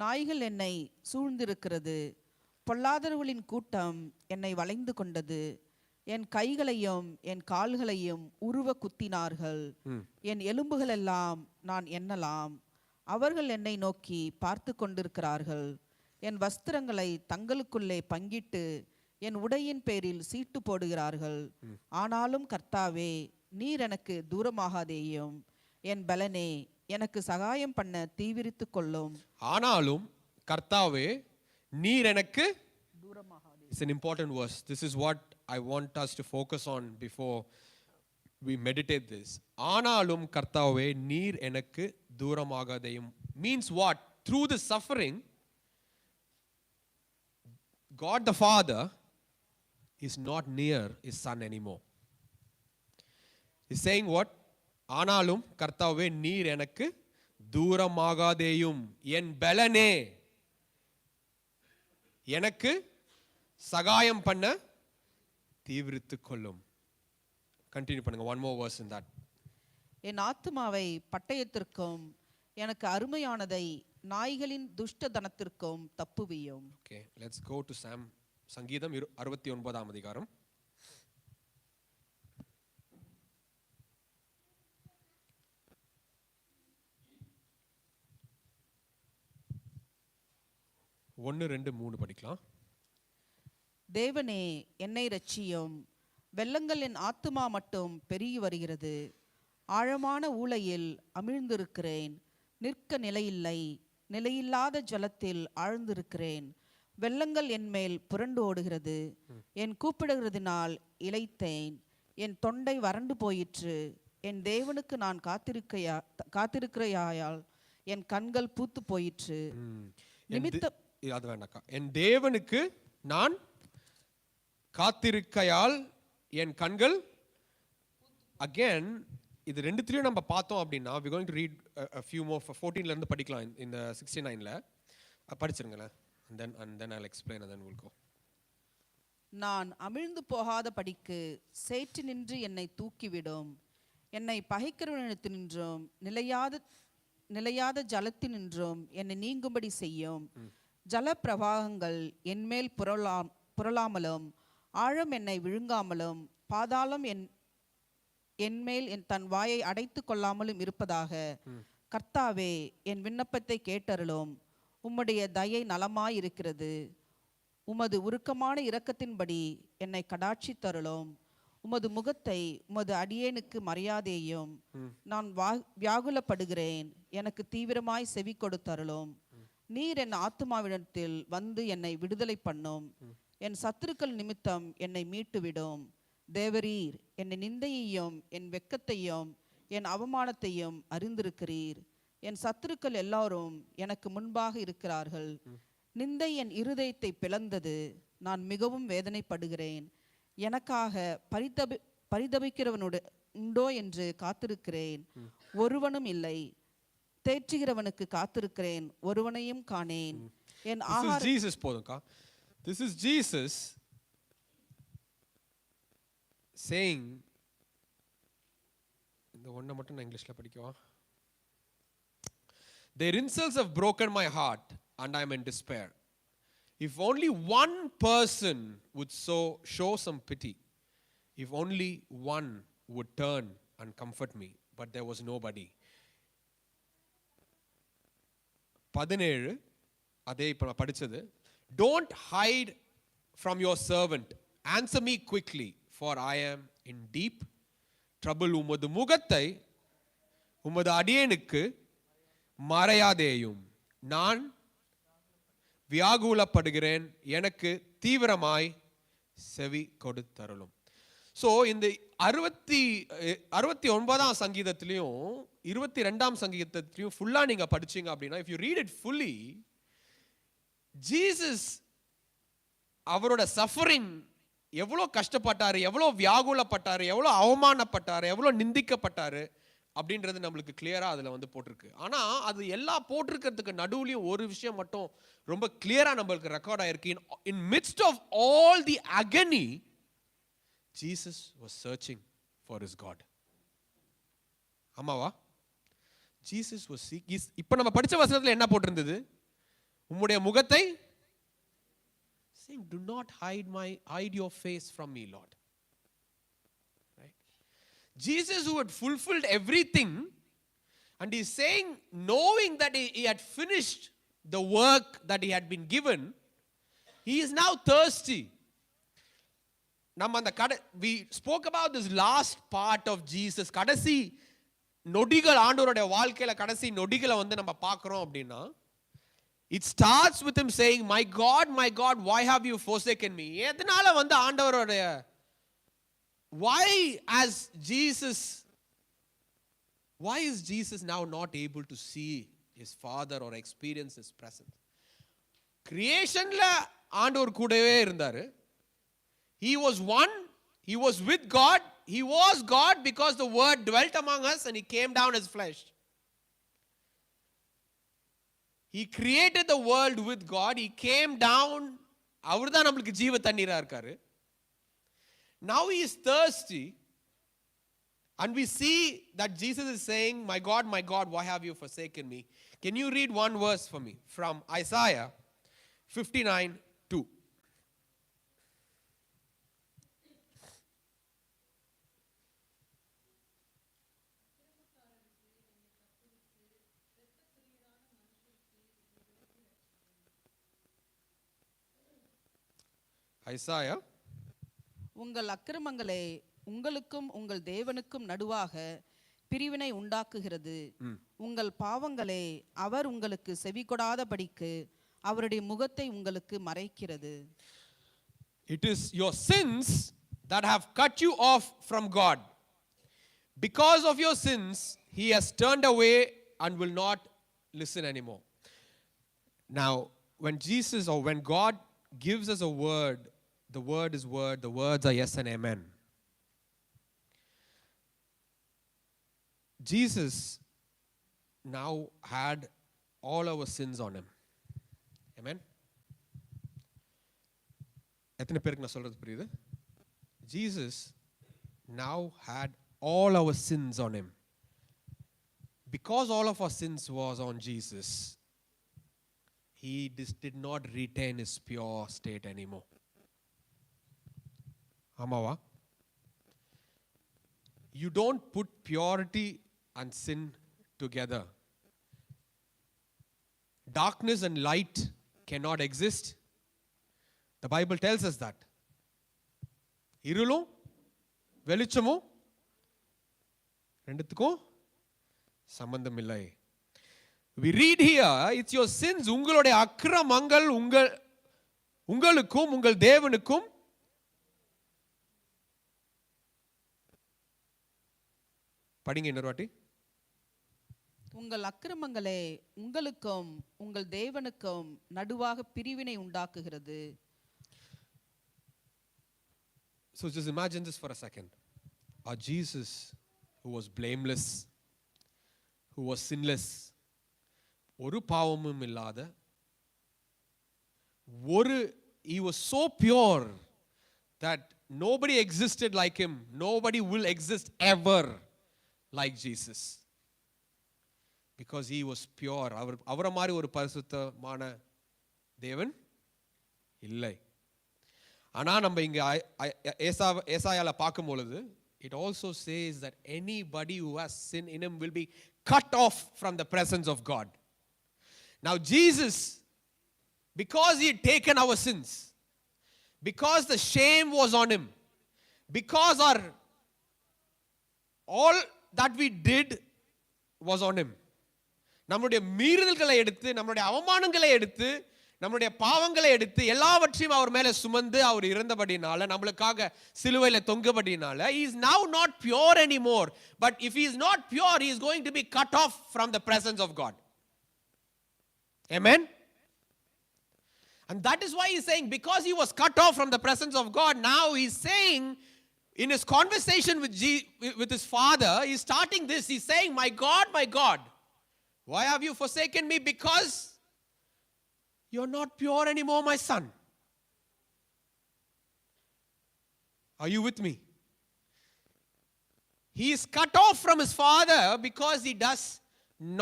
நாய்கள் என்னை சூழ்ந்திருக்கிறது, பொல்லாதவர்களின் கூட்டம் என்னை வளைந்து கொண்டது. என் கைகளையும் என் கால்களையும் உருவ குத்தினார்கள். என் எலும்புகளெல்லாம் நான் எண்ணலாம். அவர்கள் என்னை நோக்கி பார்த்து கொண்டிருக்கிறார்கள். என் வஸ்திரங்களை தங்களுக்குள்ளே பங்கிட்டு என் உடையின் பேரில் சீட்டு போடுகிறார்கள். ஆனாலும் கர்த்தாவே, நீர் எனக்கு தூரமாகாதேயும். என் பலனே, எனக்கு சகாயம் பண்ண தீவிரித்து கொள்ளும். ஆனாலும் கர்த்தாவே, நீர் எனக்கு தூரமாகாதே. It's an important verse. This is what I want us to focus on before we meditate this. ஆனாலும் கர்த்தாவே, நீர் எனக்கு தூரமாகாதேயும் means what? Through the suffering, God the Father is not near his son anymore. He's saying what? ஆனாலும் கர்த்தாவே, நீர் எனக்கு தூரமாகாதேயும். என் பலனே, எனக்கு சகாயம் பண்ண தீவிரித்து கொள்ளும். கண்டினியூ பண்ணுங்க. one more verse in that. என் ஆத்துமாவை பட்டயத்திற்கும் எனக்கு அருமையானதை நாய்களின் துஷ்டதனத்திற்கும் தப்புவியும். Okay, let's go to சங்கீதம் 69ஆம் அதிகாரம். ஒன்று 2 3 படிக்கலாம். தேவனே, என்னை இரட்சியும். வெள்ளங்கள் என் ஆத்துமா மட்டும் பெருகி வருகிறது. ஆழமான ஊளையில் அமிழ்ந்திருக்கிறேன். நிற்க நிலையில்லை. நிலையில்லாத ஜலத்தில் ஆழ்ந்திருக்கிறேன். வெள்ளங்கள் என் மேல் புரண்டு ஓடுகிறது. என் கூப்பிடுகிறதினால் இளைத்தேன். என் தொண்டை வறண்டு போயிற்று. என் தேவனுக்கு நான் காத்திருக்கையால் என் கண்கள் பூத்து போயிற்று. அது வேண்டாக்கா. என் தேவனுக்கு நான் காத்திருக்கையால் என் கண்கள். அகேன் இது ரெண்டுத்திலையும் நம்ம பார்த்தோம் அப்படின்னா we going to read a few more. 14ல இருந்து படிக்கலாம். இந்த 69ல படிச்சிருங்களேன். and then I'll explain and then we'll go. நான் அமிழ்ந்து போகாத படிக்கு சேற்று நின்று என்னை தூக்கிவிடும். என்னை பகைக்கிறவனிடத்தினின்றும் நிலையாத ஜலத்தினின்றும் என்னை நீங்கும்படி செய்யும். ஜல பிரவாகங்கள் என்மேல் புரளாமலும் ஆழம் என்னை விழுங்காமலும் பாதாளம் என்மேல் தன் வாயை அடைத்து கொள்ளாமலும் இருப்பதாக. கர்த்தாவே, என் விண்ணப்பத்தை கேட்டருளும். உம்முடைய தயை நலமாயிருக்கிறது. உமது உருக்கமான இரக்கத்தின்படி என்னை கடாட்சி தருளும். உமது முகத்தை உமது அடியேனுக்கு மரியாதையும். நான் வியாகுலப்படுகிறேன். எனக்கு தீவிரமாய் செவி கொடுத்தருளும். நீர் என் ஆத்துமாவிடத்தில் வந்து என்னை விடுதலை பண்ணும். என் சத்துருக்கள் நிமித்தம் என்னை மீட்டுவிடும். தேவரீர் என் நிந்தையையும் என் வெட்கத்தையும் என் அவமானத்தையும் அறிந்திருக்கிறீர். என் சத்துருக்கள் எல்லாரும் எனக்கு முன்பாக இருக்கிறார்கள். நிந்தை என் இருதயத்தை பிளந்தது. நான் மிகவும் வேதனைப்படுகிறேன். எனக்காக பரிதபிக்கிறவனோடு உண்டோ என்று காத்திருக்கிறேன். ஒருவனும் இல்லை. தேற்றுகிறவனுக்கு காத்திருக்கிறேன். ஒருவனையும் காணேன். என் This is Jesus saying, இந்த ஒன்றை மட்டும் நான் இங்கிலீஷ்ல படிக்கவா? Their insults have broken my heart and I am in despair. If only one person would show some pity. If only one would turn and comfort me. But there was nobody. 17 அதே இப்ப படிச்சது. Don't hide from your servant. Answer me quickly, for I am in deep trouble. உமது முகத்தை உமது அடியேனுக்கு மறையாதேயும். நான் வியாகுலப்படுகிறேன். எனக்கு தீவிரமாய் செவி கொடுத்தருளும். ஸோ இந்த 69ஆம் சங்கீதத்திலையும் 22ஆம் சங்கீதத்திலையும் ஃபுல்லா நீங்க படிச்சீங்க அப்படின்னா, if you read it fully, Jesus அவரோட சஃபரிங் எவ்வளோ கஷ்டப்பட்டாரு, எவ்வளோ வியாகுலப்பட்டாரு, எவ்வளோ அவமானப்பட்டாரு, எவ்வளோ நிந்திக்கப்பட்டாரு அப்படின்றது நம்மளுக்கு கிளியரா அதுல வந்து போட்டிருக்கு. ஆனா அது எல்லாம் போட்டிருக்கிறதுக்கு நடுவுலையும் ஒரு விஷயம் மட்டும் ரொம்ப கிளியரா நம்மளுக்கு ரெக்கார்ட் ஆயிருக்கு. இன் midst of all the agony, Jesus was searching for his God. ஆமாவா? Jesus was seeking. இப்ப நம்ம படிச்ச வசனத்துல என்ன போட்டிருந்தது? உம்முடைய முகத்தை saying, do not hide your face from me, Lord. Right? Jesus, who had fulfilled everything, and he's saying, knowing that he had finished the work that he had been given, he is now thirsty. We spoke about this last part of Jesus. கடைசி நொடிகள் ஆண்டவருடைய வாழ்க்கையில கடைசி நொடிகளை நம்ம பார்க்கிறோம் அப்படின்னா, it starts with him saying, my God, why have you forsaken me? எதனால ஆண்டவருடைய why is Jesus now not able to see his father or experience his presence? Creationல ஆண்டவர் கூடவே இருந்தாரு. He was one, he was with God, he was God because the word dwelt among us and he came down as flesh. He created the world with God, he came down, அவர்தான் நமக்கு ஜீவ தண்ணீரா இருக்காரு. Now he is thirsty, and we see that Jesus is saying, my God, why have you forsaken me? Can you read one verse for me from Isaiah 59:2? Isaiah. உங்கள் அக்கிரமங்களே உங்களுக்கும் உங்கள் தேவனுக்கும் நடுவாக பிரிவினை உண்டாக்குகிறது. உங்கள் பாவங்களே அவர் உங்களுக்கு செவிகொடாதபடிக்கு அவருடைய முகத்தை உங்களுக்கு மறைக்கிறது. It is your sins that have cut you off from God. Because of your sins, he has turned away and will not listen anymore. Now, when Jesus or when God gives us a word, the word is word, the words are yes and amen. Jesus now had all our sins on him. Amen. எத்தனை பேருக்கு நான் சொல்றது புரியுது? Jesus now had all our sins on him. Because all of our sins was on Jesus, he did not retain his pure state anymore. ஆமாவா? You don't put purity and sin together. Darkness and light cannot exist. The Bible tells us that. இருளும் வெளிச்சமும் ரெண்டுத்துக்கும் சம்பந்தம் இல்லை. We read here, it's your sins, உங்களுடைய அக்கிரமங்கள் உங்களுக்கும் உங்கள் தேவனுக்கும் படிங்க இன்னொரு வாட்டி. உங்கள் அக்கிரமங்களே உங்களுக்கும் உங்கள் தேவனுக்கும் நடுவாக பிரிவினை உண்டாக்குகிறது. So just imagine this for a second. Our Jesus, who was blameless, who was sinless, ஒரு பாவமும் இல்லாத he was so pure that nobody existed like him. Nobody will exist ever like Jesus. Because he was pure. அவரை மாதிரி ஒரு பரிசுத்தமான தேவன் இல்லை. ஆனா நம்ம இங்க ஏசாயால பார்க்கும் பொழுது it also says that anybody who has sin in him will be cut off from the presence of God. Now Jesus, because he had taken our sins, because the shame was on him, because all that we did was on him, நம்முடைய மீறுதல்களை எடுத்து நம்முடைய அவமானங்களை எடுத்து நம்முடைய பாவங்களை எடுத்து எல்லாவற்றையும் அவர் மேல சுமந்து அவர் இறந்தபடினால நம்மளுக்காக சிலுவையில தொங்கபடினால he is now not pure anymore. But if he is not pure, he is going to be cut off from the presence of God. Amen. And that is why he is saying, because he was cut off from the presence of God, now he is saying in his conversation with his father, he is starting this, he is saying, my God, why have you forsaken me? Because you are not pure anymore, my son. Are you with me? He is cut off from his father because he does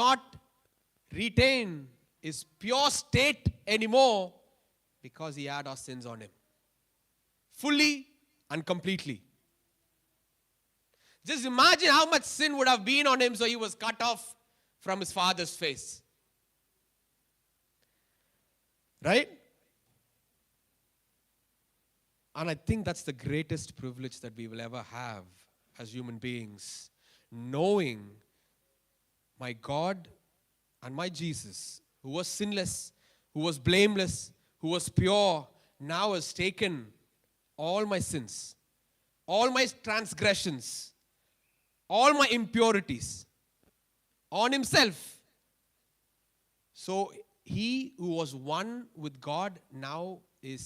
not retain his pure state anymore, Because he had our sins on him. Fully and completely. Just imagine how much sin would have been on him, so he was cut off from his father's face. Right? And I think that's the greatest privilege that we will ever have as human beings. Knowing my God and my Jesus, who was sinless, who was blameless, who was pure, now has taken all my sins, all my transgressions, all my impurities on himself. So he who was one with God now is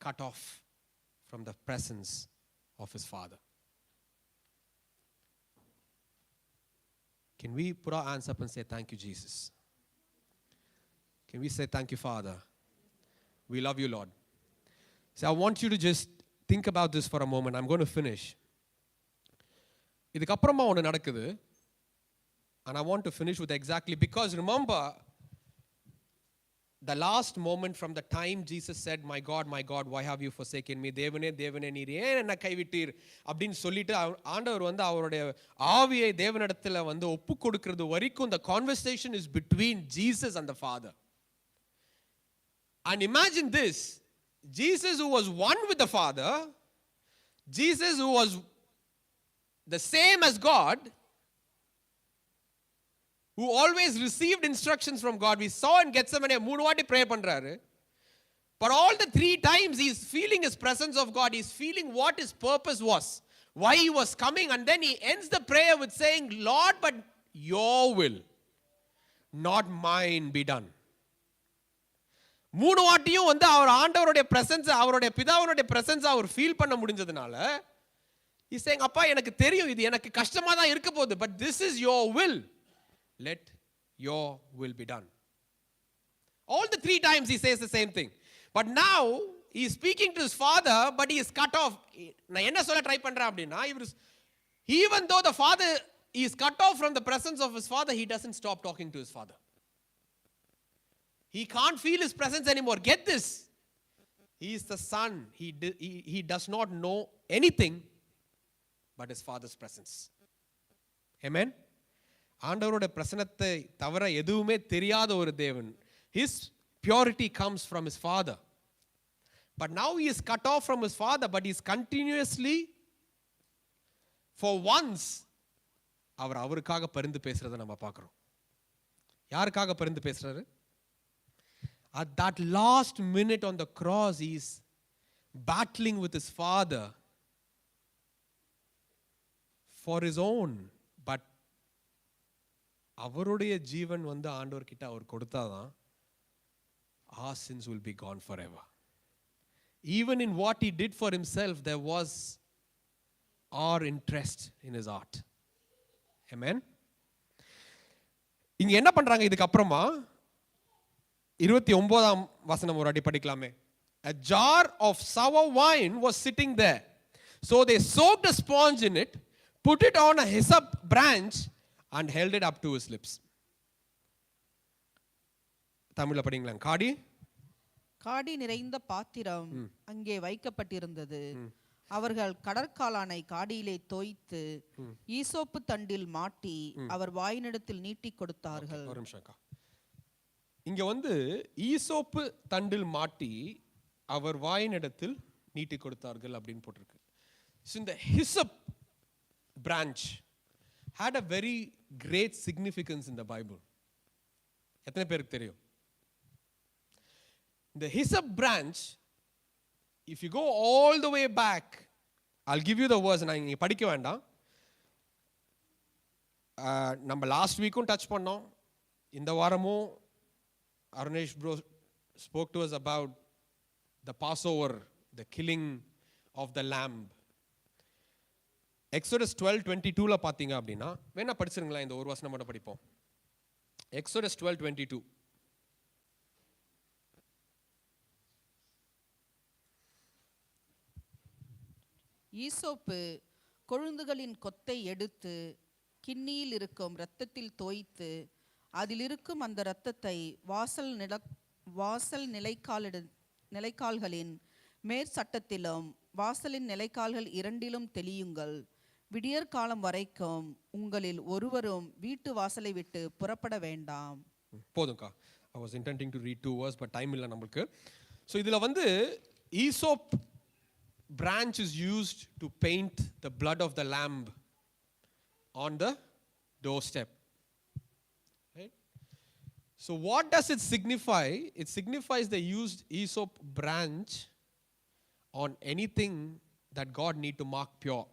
cut off from the presence of his Father. Can we put our hands up and say, thank you, Jesus? Can we say, thank you, Father? We love you, Lord. So I want you to just think about this for a moment. I'm going to finish. இதுக்கப்புறமா ஒன்று நடக்குது. And I want to finish with exactly, because remember, the last moment from the time Jesus said, my God, why have you forsaken me? தேவனே தேவனே நீர் ஏன் என்னை கைவிட்டீர் அப்படின்னு சொல்லிட்டு ஆண்டவர் வந்து அவருடைய ஆவியை தேவனிடத்தில் வந்து ஒப்பு கொடுக்கிறது வரைக்கும் the conversation is between Jesus and the Father. And imagine this, Jesus who was one with the Father, Jesus who was the same as God, who always received instructions from God. We saw in Gethsemane, 3 வாட்டி pray பண்றாரு. But all the 3 times he is feeling his presence of God. He is feeling what his purpose was, why he was coming. And then he ends the prayer with saying, Lord, but your will, not mine, be done. 3 வாட்டியும் வந்து அவர் ஆண்டவருடைய presence, அவருடைய பிதாவுடைய presence அவர் feel பண்ண முடிஞ்சதுனால he saying, அப்பா எனக்கு தெரியும் இது எனக்கு கஷ்டமா தான் இருக்க போகுது, but this is your will. Let your will be done. All the 3 times he says the same thing. But now he is speaking to his Father, but he is cut off. நான் என்ன சொல்ல try பண்றேன் அப்படின்னா, even though the Father is cut off from the presence of his Father, he doesn't stop talking to his Father. He can't feel his presence anymore. Get this. He is the Son. He does not know anything but his Father's presence. Amen. ஆண்டவரோட பிரசன்னத்தை தவிர எதுவுமே தெரியாத ஒரு தேவன். His purity comes from his Father. But now he is cut off from his Father, but he is continuously, for once, அவருக்காக பரிந்து பேசுறதை நம்ம பார்க்கிறோம். யாருக்காக பரிந்து பேசுறாரு? At that last minute on the cross, he is battling with his Father for his own. But அவருடைய ஜீவன் வந்து ஆண்டவர் கிட்ட அவர் கொடுத்தாதான் our sins will be gone forever. Even in what he did for himself, there was our interest in his heart. Amen. இங்க என்ன பண்றாங்க இதுக்கு அப்புறமா 29ஆம் வசனம் ஒரு அடி படிக்கலாமே. A jar of sour wine was sitting there. So they soaked a sponge in it, put it on a hyssop branch and held it up to his lips. தமிழ்ல படிங்களா? காடி நிறைந்த பாத்திரம் அங்கே வைக்கப்பட்டிருந்தது. அவர்கள் கடற்காளானை காடியிலே தோய்த்து ஈசோப்பு தண்டில் மாட்டி அவர் வாயினிடத்தில் நீட்டி கொடுத்தார்கள். ஒரு நிமிஷம். இங்க வந்து ஈசோப்பு தண்டில் மாட்டி அவர் வாயினிடத்தில் நீட்டி கொடுத்தார்கள் அப்படின்னு போட்டிருக்கு. So in the hyssop branch had a very great significance in the Bible. எத்தனை பேருக்கு தெரியும்? The hyssop branch, if you go all the way back, I'll give you the verse. நான் இங்க படிக்க வேண்டாம். நம்ம லாஸ்ட் வீக்கும் டச் பண்ணோம். இந்த வாரமும் Arnesh bro spoke to us about the Passover, the killing of the lamb. Exodus 12:22ல பாத்தீங்க அப்படின்னா வேணா படிச்சிருங்களா? இந்த ஒரு வசனம் மட்டும் படிப்போம். Exodus 12:22. ஈசோப்பு கொழுந்துகளின் கொத்தை எடுத்து கிண்ணியில் இருக்கும் இரத்தத்தில் தோய்த்து அதில் இருக்கும் அந்த இரத்தத்தை வாசல் நிலைக்காலிட நிலைக்கால்களின் மேற்சட்டத்திலும் வாசலின் நிலைக்கால்கள் இரண்டிலும் தெளியுங்கள். விடியற் காலம் வரைக்கும் உங்களில் ஒருவரும் வீட்டு வாசலை விட்டு புறப்பட வேண்டாம். போதும்க்கா. I was intending to read 2 verses, but time இல்லை நம்மளுக்கு. ஸோ இதில் வந்து ஈசோப் branch is used to paint the blood of the lamb on the doorstep. Right? So what does it signify? It signifies they used Aesop branch on anything that God need to mark pure.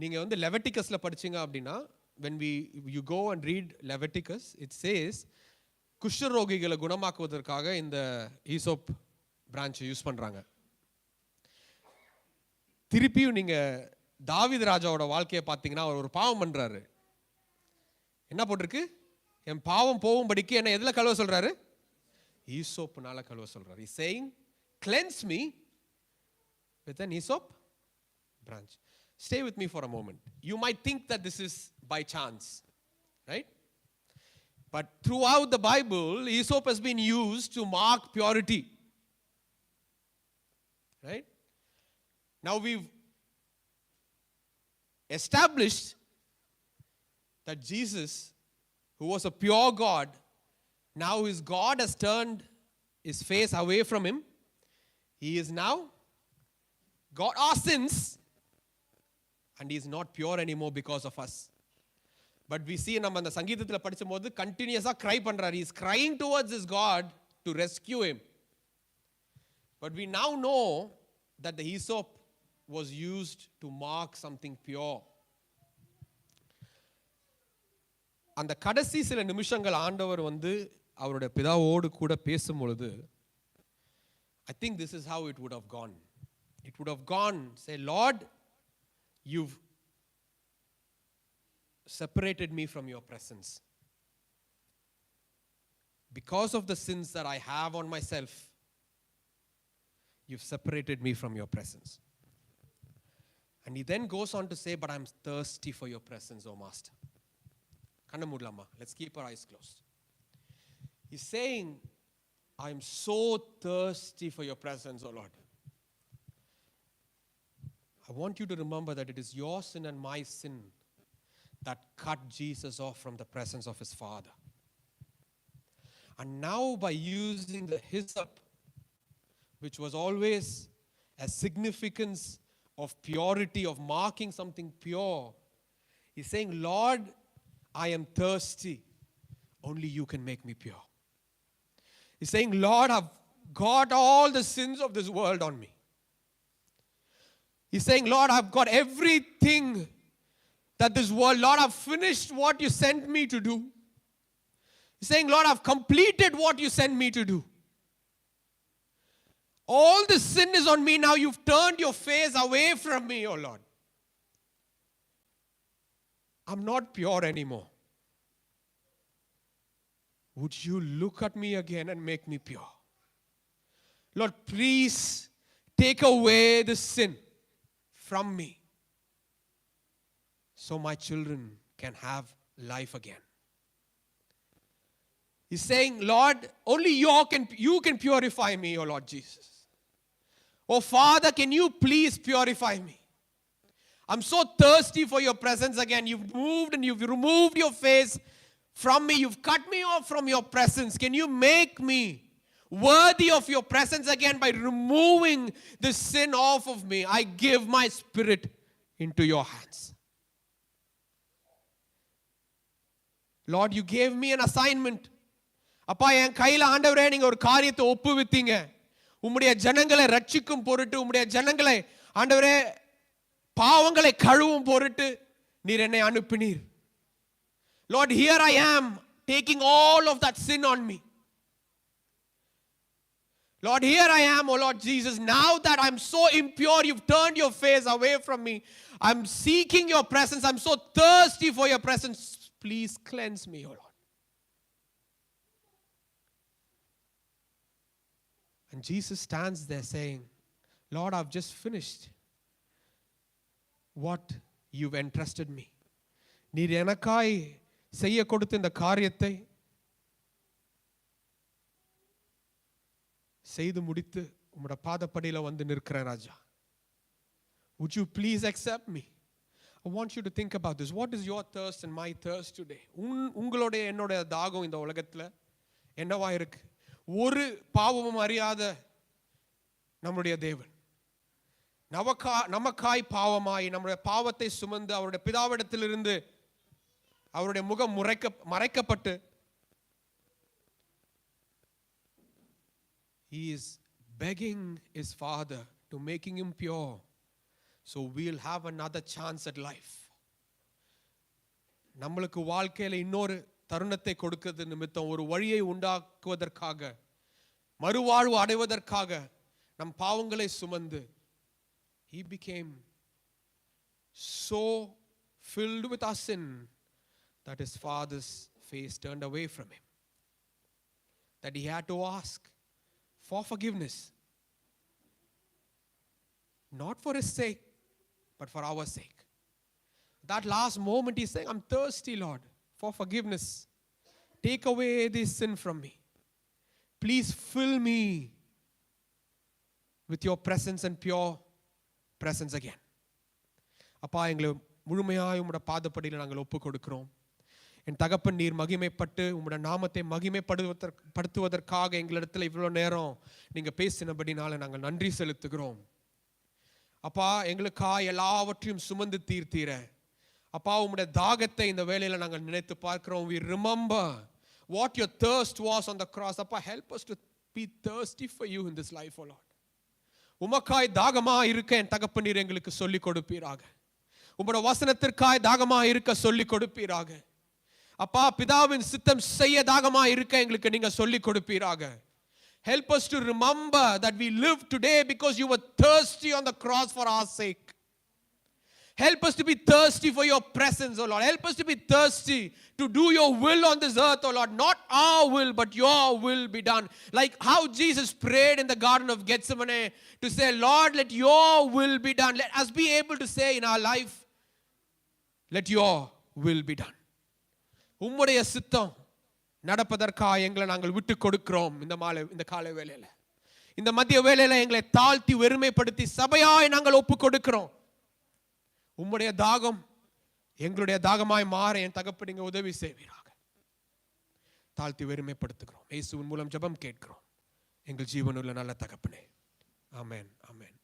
நீங்க வந்து லெவிட்டிகஸ்ல படிச்சீங்க அப்படின்னா, when you go and read Leviticus, it says குஷ்டரோகிகளை குணமாக்குவதற்காக இந்த ஈசோப் branch use பண்றாங்க. திருப்பியும் நீங்க தாவீது ராஜாவோட வாழ்க்கையை பார்த்தீங்கன்னா, அவர் ஒரு பாவம் பண்றாரு. என்ன போட்டிருக்கு? என் பாவம் போகும்படிக்கு என்ன எதுல கழுவ சொல்றாரு? ஈசோப்னால கழுவ சொல்றாரு. He's saying, cleanse me with an Aesop branch. Stay with me for a moment. You might think that this is by chance, right? But throughout the Bible, Aesop has been used to mark purity. Right? Now we've established that Jesus, who was a pure God, now his God has turned his face away from him. He is now got our sins, and he is not pure anymore because of us. But we see நம்ம அந்த சங்கீதத்தில் படிக்கும்போது கண்டினியூஸா cry பண்றாரு. He is crying towards his God to rescue him. But we now know that the Aesop was used to mark something pure. அந்த கடைசி சில நிமிஷங்கள் ஆண்டவர் வந்து அவருடைய பிதாவோடு கூட பேசும் பொழுது, I think this is how it would have gone. It would have gone, say, Lord, you've separated me from your presence. Because of the sins that I have on myself, you've separated me from your presence. And he then goes on to say, but I'm thirsty for your presence, O Master. Kanna moodlama. Let's keep our eyes closed. He's saying, I'm so thirsty for your presence, O Lord. I want you to remember that it is your sin and my sin that cut Jesus off from the presence of his Father. And now by using the hyssop, which was always a significance of purity, of marking something pure, he's saying, Lord, I am thirsty. Only you can make me pure. He's saying, Lord, I've got all the sins of this world on me. He's saying, Lord, I've got everything that this world, Lord, I've finished what you sent me to do. He's saying, Lord, I've completed what you sent me to do. All the sin is on me now. You've turned your face away from me, oh Lord. I'm not pure anymore. Would you look at me again and make me pure? Lord, please take away the sin from me, so my children can have life again. He's saying, Lord, only you can purify me, oh Lord Jesus. Oh Father, can you please purify me? I'm so thirsty for your presence again. You've moved and you've removed your face from me. You've cut me off from your presence. Can you make me worthy of your presence again by removing the sin off of me? I give my spirit into your hands. Lord, you gave me an assignment. அப்பா, என் கையில ஆண்டவரே நீங்க ஒரு காரியத்தை ஒப்புவித்தீங்க. உம்முடைய ஜனங்களை ரட்சிக்கும் பொருட்டு, உம்முடைய ஜனங்களை ஆண்டவரே பாவங்களை கழுவும் பொருட்டு நீர் என்னை அனுப்பினீர். Lord, here I am taking all of that sin on me. Lord, here I am, oh Lord Jesus. Now that I'm so impure, you've turned your face away from me. I'm seeking your presence. I'm so thirsty for your presence. Please cleanse me, oh Lord. And Jesus stands there saying, Lord, I've just finished what you've entrusted me. நீர் எனக்காய் செய்ய கொடுத்த இந்த காரியத்தை செய்து முடித்து உம்முடைய பாதப்படியில வந்து நிற்கிறேன் ராஜா. Would you please accept me? I want you to think about this. What is your thirst and my thirst today? உங்களுடைய என்னுடைய தாகம் இந்த உலகத்துல என்னவா இருக்கு? ஒரு பாவமும் அறியாத நம்முடைய தேவன் நமக்காய் பாவமாய் நம்முடைய பாவத்தை சுமந்து அவருடைய பிதாவிடத்திலிருந்து அவருடைய முகம் மறைக்கப்பட்டு he is begging his father to making him pure so we'll have another chance at life. நம்மளுக்கு வாழ்க்கையில இன்னொரு தருணத்தை கொடுக்கிறது நிமித்தம் ஒரு வழியை உண்டாக்குவதற்காக மறுவாழ்வு அடைவதற்காக நம் பாவங்களை சுமந்து he became so filled with our sin that his father's face turned away from him, that he had to ask for forgiveness, not for his sake but for our sake. That last moment he's saying, I'm thirsty, Lord, for forgiveness. Take away this sin from me. Please fill me with your presence and pure presence again. அப்பா, எங்களை முழுமையாய் உம்முடைய பாதப்படியில் நாங்கள் ஒப்பு கொடுக்கிறோம். என் தகப்பன் நீர் மகிமைப்பட்டு உம்முடைய நாமத்தை மகிமைப்படுத்துவதற்காக எங்களிடத்தில் இவ்வளவு நேரம் நீங்க பேசினபடினால நாங்கள் நன்றி செலுத்துகிறோம். அப்பா, எங்களுக்காக எல்லாவற்றையும் சுமந்து தீர்த்தீர. அப்பா, உம்முடைய தாகத்தை இந்த வேளையில நாங்கள் நினைத்து பார்க்கிறோம். We remember what your thirst was on the cross. அப்பா, help us to be thirsty for you in this life, oh Lord. உமக்காய் தாகமா இருக்க என் தகப்பன் நீர் எங்களுக்கு சொல்லி கொடுப்பீராக. உம்முடைய வசனத்திற்காய் தாகமா இருக்க சொல்லி கொடுப்பீராக. அப்பா, பிதாவின் சித்தம் செய்ய தாகமா இருக்க எங்களுக்கு நீங்க சொல்லி கொடுப்பீராக. Help us to remember that we live today because you were thirsty on the cross for our sake. Help us to be thirsty for your presence, oh Lord. Help us to be thirsty to do your will on this earth, oh Lord. Not our will, but your will be done. Like how Jesus prayed in the Garden of Gethsemane to say, Lord, let your will be done. Let us be able to say in our life, let your will be done. உம்முடைய சித்தம் நடப்பதற்காக எங்களை நாங்கள் விட்டு கொடுக்கிறோம். இந்த காலை வேளையில, இந்த மத்திய வேளையில எங்களை தாழ்த்தி வெறுமைப்படுத்தி சபையாய் நாங்கள் ஒப்பு கொடுக்கிறோம். உம்முடைய தாகம் எங்களுடைய தாகமாய் மாற என் தகப்பன் நீங்க உதவி செய்வீராக. தாழ்த்தி வெறுமைப்படுத்துகிறோம். இயேசுவின் மூலம் ஜெபம் கேட்கிறோம் எங்கள் ஜீவனுள்ள நல்ல தகப்பனே. ஆமென், ஆமென்.